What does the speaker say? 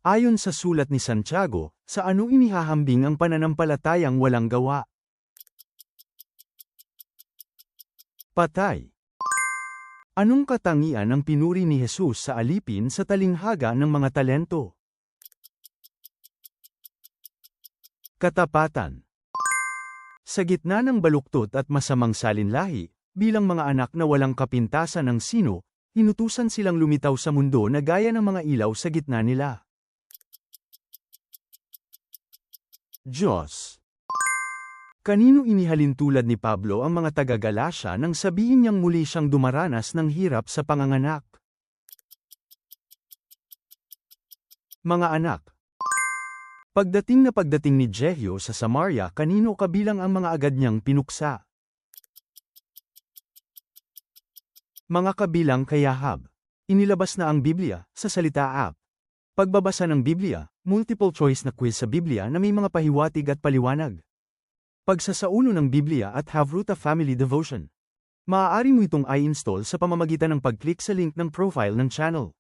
Ayon sa sulat ni Santiago, sa ano inihahambing ang pananampalatayang walang gawa? Patay. Anong katangian ang pinuri ni Jesus sa alipin sa talinghaga ng mga talento? Katapatan. Sa gitna ng baluktot at masamang salinlahi, bilang mga anak na walang kapintasan ng sino, inutusan silang lumitaw sa mundo na gaya ng mga ilaw sa gitna nila. Diyos. Kanino inihalin tulad ni Pablo ang mga taga-Galasya nang sabihin niyang muli siyang dumaranas ng hirap sa panganganak? Mga anak. Pagdating ni Jehyo sa Samaria, kanino kabilang ang mga agad niyang pinuksa? Mga kabilang kay Ahab. Inilabas na ang Biblia sa Salita App. Pagbabasa ng Biblia, multiple choice na quiz sa Biblia na may mga pahiwatig at paliwanag. Pagsasaulo ng Biblia at Havruta Family Devotion. Maaari mo itong i-install sa pamamagitan ng pag-click sa link ng profile ng channel.